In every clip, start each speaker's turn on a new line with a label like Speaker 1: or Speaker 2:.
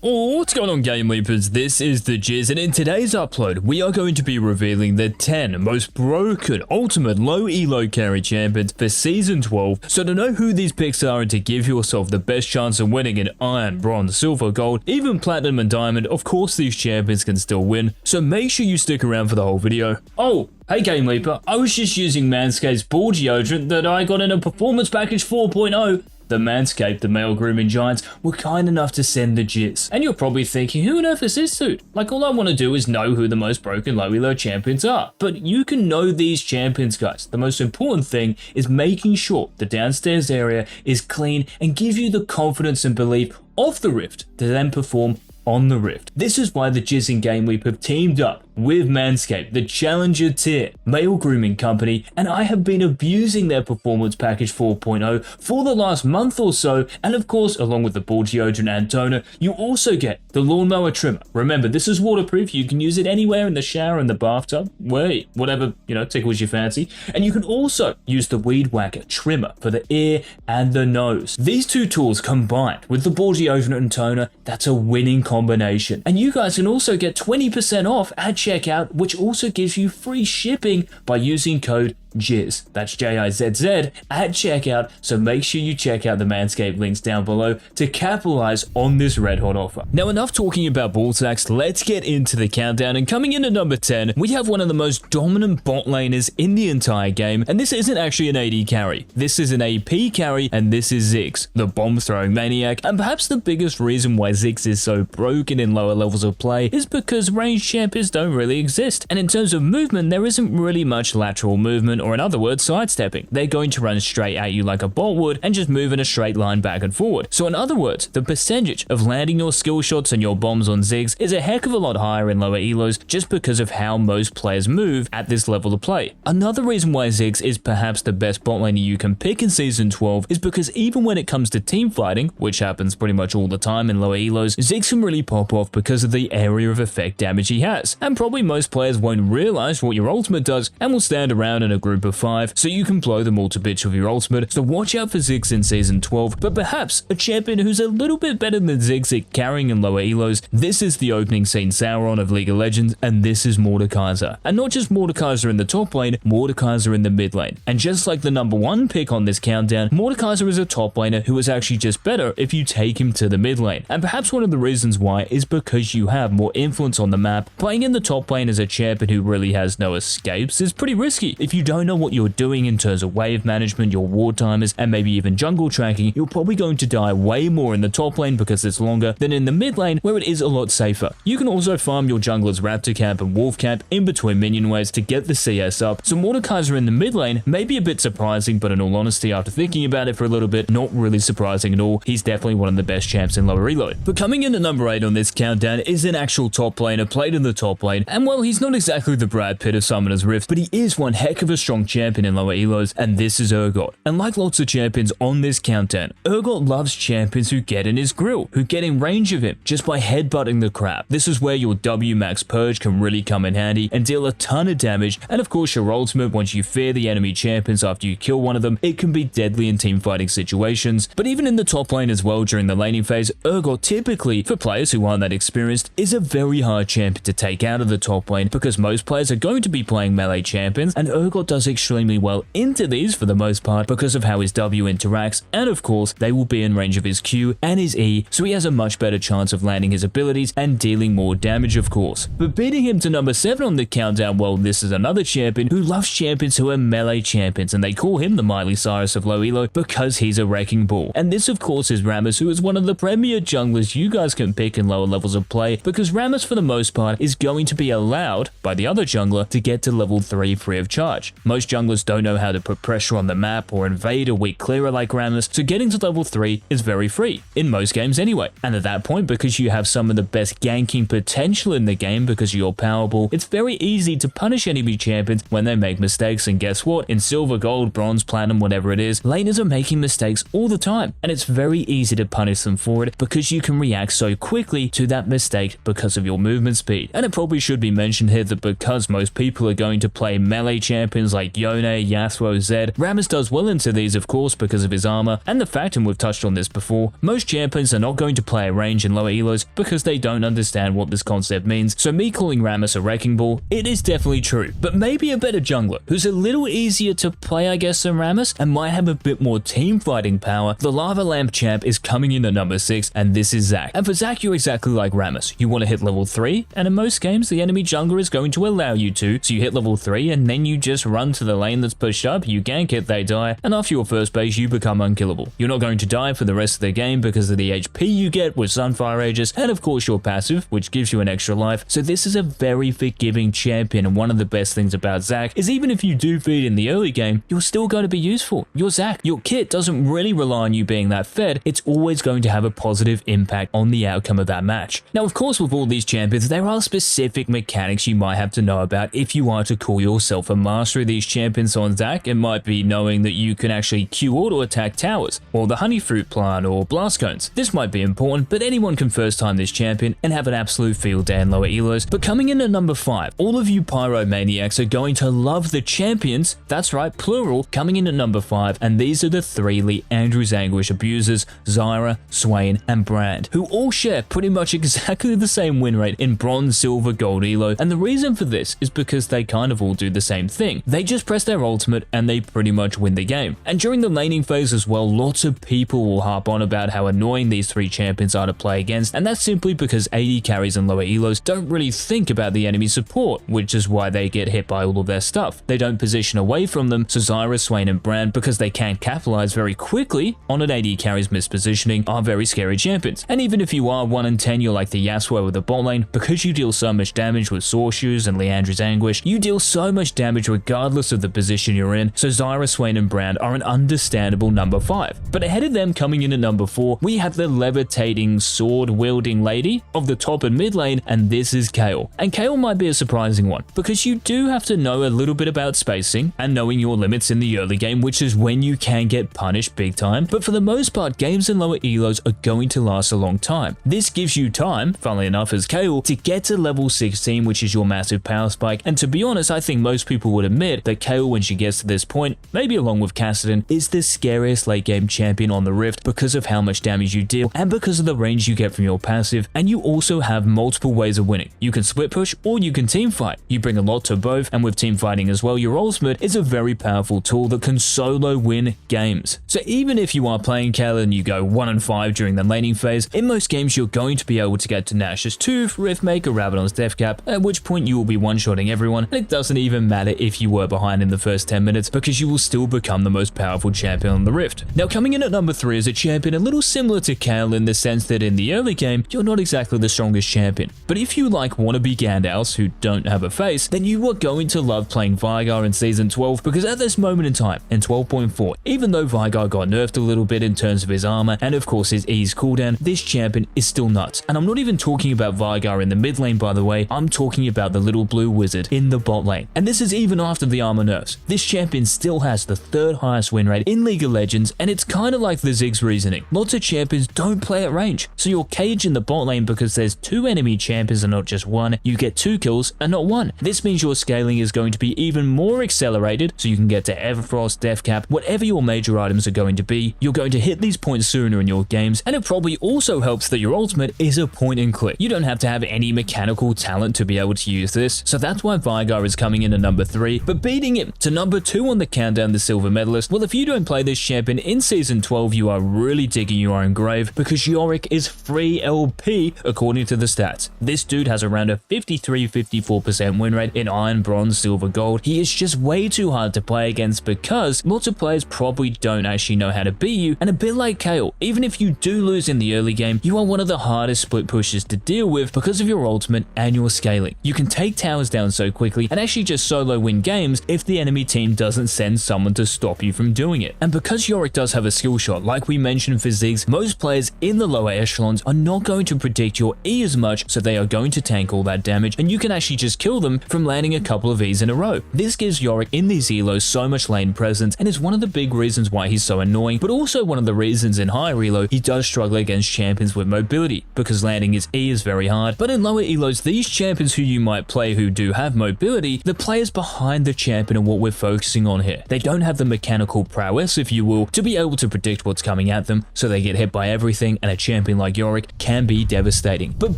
Speaker 1: Oh, what's going on, GameLeapers? This is the Jizz, and in today's upload, we are going to be revealing the 10 most broken ultimate low elo carry champions for Season 12. So to know who these picks are and to give yourself the best chance of winning in Iron, Bronze, Silver, Gold, even Platinum and Diamond, of course these champions can still win, so make sure you stick around for the whole video. Oh, hey GameLeaper, I was just using Manscaped's ball deodorant that I got in a Performance Package 4.0. The Manscaped, the male grooming giants, were kind enough to send the jizz. And you're probably thinking, who on earth is this dude? Like, all I want to do is know who the most broken low elo champions are. But you can know these champions, guys. The most important thing is making sure the downstairs area is clean and give you the confidence and belief of the Rift to then perform on the Rift. This is why the Jizz and GameLeap have teamed up with Manscaped, the Challenger tier male grooming company, and I have been abusing their Performance Package 4.0 for the last month or so, and of course, along with the ball deodorant and toner, you also get the lawnmower trimmer. Remember, this is waterproof, you can use it anywhere in the shower, in the bathtub, whatever, tickles your fancy, and you can also use the weed whacker trimmer for the ear and the nose. These two tools combined with the ball deodorant and toner, that's a winning combination. And you guys can also get 20% off at checkout, which also gives you free shipping by using code Jizz. That's J-I-Z-Z at checkout, so make sure you check out the Manscaped links down below to capitalize on this red hot offer. Now, enough talking about ball sacks, let's get into the countdown, and coming in at number 10, we have one of the most dominant bot laners in the entire game, and this isn't actually an AD carry. This is an AP carry, and this is Ziggs, the bomb-throwing maniac, and perhaps the biggest reason why Ziggs is so broken in lower levels of play is because ranged champions don't really exist, and in terms of movement, there isn't really much lateral movement, or in other words, sidestepping. They're going to run straight at you like a bot would and just move in a straight line back and forward. So in other words, the percentage of landing your skill shots and your bombs on Ziggs is a heck of a lot higher in lower elos just because of how most players move at this level of play. Another reason why Ziggs is perhaps the best bot laner you can pick in Season 12 is because even when it comes to team fighting, which happens pretty much all the time in lower elos, Ziggs can really pop off because of the area of effect damage he has. And probably most players won't realize what your ultimate does and will stand around in a group of 5, so you can blow them all to bits with your ultimate, so watch out for Ziggs in Season 12, but perhaps a champion who's a little bit better than Ziggs at carrying in lower elos, this is the opening scene Sauron of League of Legends, and this is Mordekaiser. And not just Mordekaiser in the top lane, Mordekaiser in the mid lane. And just like the number 1 pick on this countdown, Mordekaiser is a top laner who is actually just better if you take him to the mid lane. And perhaps one of the reasons why is because you have more influence on the map. Playing in the top lane as a champion who really has no escapes is pretty risky. If you don't know what you're doing in terms of wave management, your ward timers, and maybe even jungle tracking, you're probably going to die way more in the top lane because it's longer than in the mid lane where it is a lot safer. You can also farm your jungler's Raptor Camp and Wolf Camp in between minion waves to get the CS up, so Mordekaiser in the mid lane may be a bit surprising, but in all honesty, after thinking about it for a little bit, not really surprising at all. He's definitely one of the best champs in lower elo. But coming in at number 8 on this countdown is an actual top laner played in the top lane, and well, he's not exactly the Brad Pitt of Summoner's Rift, but he is one heck of a strong champion in lower elos, and this is Urgot. And like lots of champions on this countdown, Urgot loves champions who get in his grill, who get in range of him just by headbutting the crap. This is where your W max purge can really come in handy and deal a ton of damage, and of course your ultimate, once you fear the enemy champions after you kill one of them, it can be deadly in team fighting situations. But even in the top lane as well during the laning phase, Urgot typically, for players who aren't that experienced, is a very hard champion to take out of the top lane because most players are going to be playing melee champions, and Urgot does extremely well into these for the most part because of how his W interacts, and of course they will be in range of his Q and his E, so he has a much better chance of landing his abilities and dealing more damage, of course. But beating him to number 7 on the countdown, well, this is another champion who loves champions who are melee champions, and they call him the Miley Cyrus of low elo because he's a wrecking ball. And this of course is Rammus, who is one of the premier junglers you guys can pick in lower levels of play, because Rammus for the most part is going to be allowed by the other jungler to get to level 3 free of charge. Most junglers don't know how to put pressure on the map or invade a weak clearer like Rammus, so getting to level 3 is very free, in most games anyway. And at that point, because you have some of the best ganking potential in the game because you're powerful, it's very easy to punish enemy champions when they make mistakes, and guess what? In silver, gold, bronze, platinum, whatever it is, laners are making mistakes all the time, and it's very easy to punish them for it because you can react so quickly to that mistake because of your movement speed. And it probably should be mentioned here that because most people are going to play melee champions champions like Yone, Yasuo, Zed. Rammus does well into these of course because of his armor, and the fact, and we've touched on this before, most champions are not going to play a range in lower elos because they don't understand what this concept means, so me calling Rammus a wrecking ball, it is definitely true, but maybe a better jungler, who's a little easier to play I guess than Rammus, and might have a bit more team fighting power. The Lava Lamp champ is coming in at number 6, and this is Zac. And for Zac, you're exactly like Rammus. You want to hit level 3, and in most games, the enemy jungler is going to allow you to, so you hit level 3, and then you just run to the lane that's pushed up, you gank it, they die, and after your first base, you become unkillable. You're not going to die for the rest of the game because of the HP you get with Sunfire Aegis, and of course your passive, which gives you an extra life, so this is a very forgiving champion, and one of the best things about Zac is even if you do feed in the early game, you're still going to be useful. You're Zac. Your kit doesn't really rely on you being that fed, it's always going to have a positive impact on the outcome of that match. Now of course with all these champions, there are specific mechanics you might have to know about if you are to call yourself a master of these champions. On Zac, it might be knowing that you can actually Q auto attack towers, or the honey fruit plant, or blast cones. This might be important, but anyone can first time this champion and have an absolute field day in lower elos. But coming in at number 5, all of you pyromaniacs are going to love the champions, that's right, plural, coming in at number 5, and these are the 3 Liandry's Anguish abusers, Zyra, Swain, and Brand, who all share pretty much exactly the same win rate in bronze, silver, gold elo, and the reason for this is because they kind of all do the same thing. They just press their ultimate and they pretty much win the game. And during the laning phase as well, lots of people will harp on about how annoying these 3 champions are to play against, and that's simply because AD carries and lower elos don't really think about the enemy support, which is why they get hit by all of their stuff. They don't position away from them, so Zyra, Swain, and Brand, because they can't capitalize very quickly on an AD carry's mispositioning, are very scary champions. And even if you are 1 in 10, you're like the Yasuo with the bot lane, because you deal so much damage with Sword Shoes and Liandry's Anguish, you deal so much damage regardless of the position you're in, so Zyra, Swain, and Brand are an understandable number 5. But ahead of them coming in at number 4, we have the levitating, sword-wielding lady of the top and mid lane, and this is Kayle. And Kayle might be a surprising one, because you do have to know a little bit about spacing and knowing your limits in the early game, which is when you can get punished big time, but for the most part, games in lower elos are going to last a long time. This gives you time, funnily enough as Kayle, to get to level 16, which is your massive power spike, and to be honest, I think most people would admit that Kayle, when she gets to this point, maybe along with Kassadin, is the scariest late game champion on the Rift because of how much damage you deal and because of the range you get from your passive, and you also have multiple ways of winning. You can split push or you can team fight. You bring a lot to both, and with team fighting as well, your ultimate is a very powerful tool that can solo win games. So even if you are playing Kayle and you go 1 in 5 during the laning phase, in most games you're going to be able to get to Nash's Tooth, Riftmaker, Rabadon's Death Cap, at which point you will be one-shotting everyone, and it doesn't even matter if you were behind in the first 10 minutes because you will still become the most powerful champion on the Rift. Now coming in at number 3 is a champion a little similar to Kayle in the sense that in the early game, you're not exactly the strongest champion, but if you like wannabe Gandalfs who don't have a face, then you are going to love playing Veigar in Season 12 because at this moment in time, in 12.4, even though Veigar got nerfed a little bit in terms of his armor and of course his E's cooldown, this champion is still nuts. And I'm not even talking about Veigar in the mid lane by the way, I'm talking about the little blue wizard in the bot lane. And this is even after the armor nerfs. This champion still has the 3rd highest win rate in League of Legends, and it's kind of like the Ziggs reasoning. Lots of champions don't play at range, so you're caged in the bot lane because there's 2 enemy champions and not just 1, you get 2 kills and not 1. This means your scaling is going to be even more accelerated, so you can get to Everfrost, Death Cap, whatever your major items are going to be, you're going to hit these points sooner in your games, and it probably also helps that your ultimate is a point and click. You don't have to have any mechanical talent to be able to use this, so that's why Veigar is coming in at number 3, but beating him to number 2 on the countdown, the silver medalist, well if you don't play this champion in Season 12, you are really digging your own grave because Yorick is free LP according to the stats. This dude has around a 53-54% win rate in iron, bronze, silver, gold. He is just way too hard to play against because lots of players probably don't actually know how to beat you, and a bit like Kayle, even if you do lose in the early game, you are one of the hardest split pushes to deal with because of your ultimate and your scaling. You can take towers down so quickly and actually just solo win games if the enemy team doesn't send someone to stop you from doing it. And because Yorick does have a skill shot, like we mentioned for Ziggs, most players in the lower echelons are not going to predict your E as much, so they are going to tank all that damage, and you can actually just kill them from landing a couple of E's in a row. This gives Yorick in these elos so much lane presence, and is one of the big reasons why he's so annoying, but also one of the reasons in higher elo he does struggle against champions with mobility, because landing his E is very hard. But in lower elos, these champions who you might play who do have mobility, the players behind the champion and what we're focusing on here. They don't have the mechanical prowess, if you will, to be able to predict what's coming at them, so they get hit by everything, and a champion like Yorick can be devastating. But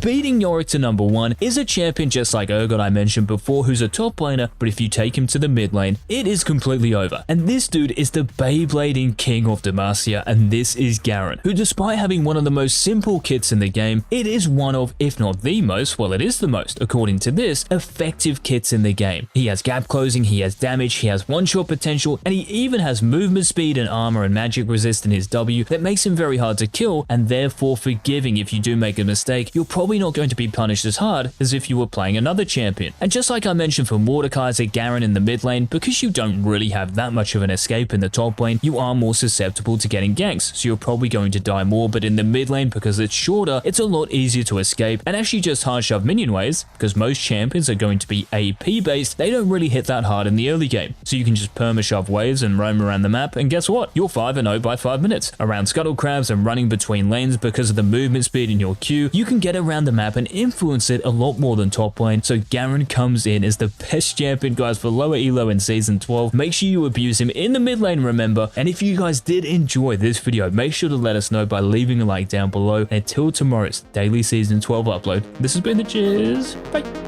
Speaker 1: beating Yorick to number 1 is a champion just like Urgot I mentioned before, who's a top laner, but if you take him to the mid lane, it is completely over. And this dude is the Beyblading king of Demacia, and this is Garen, who despite having one of the most simple kits in the game, it is one of, if not the most, well it is the most, according to this, effective kits in the game. He has gap closing, he has damage, he has one-shot potential, and he even has movement speed and armor and magic resist in his W that makes him very hard to kill, and therefore forgiving if you do make a mistake. You're probably not going to be punished as hard as if you were playing another champion. And just like I mentioned for Mordekaiser, Garen in the mid lane, because you don't really have that much of an escape in the top lane, you are more susceptible to getting ganks, so you're probably going to die more. But in the mid lane, because it's shorter, it's a lot easier to escape and actually just hard shove minion waves, because most champions are going to be AP based. They don't really hit that hard in the early game, so you can just perma shove waves and roam around the map, and guess what? You're 5-0 by 5 minutes. Around scuttle crabs and running between lanes, because of the movement speed in your queue, you can get around the map and influence it a lot more than top lane. So Garen comes in as the best champion, guys, for lower elo in season 12. Make sure you abuse him in the mid lane, remember. And if you guys did enjoy this video, make sure to let us know by leaving a like down below. Until tomorrow's daily season 12 upload, this has been the Cheers. Bye.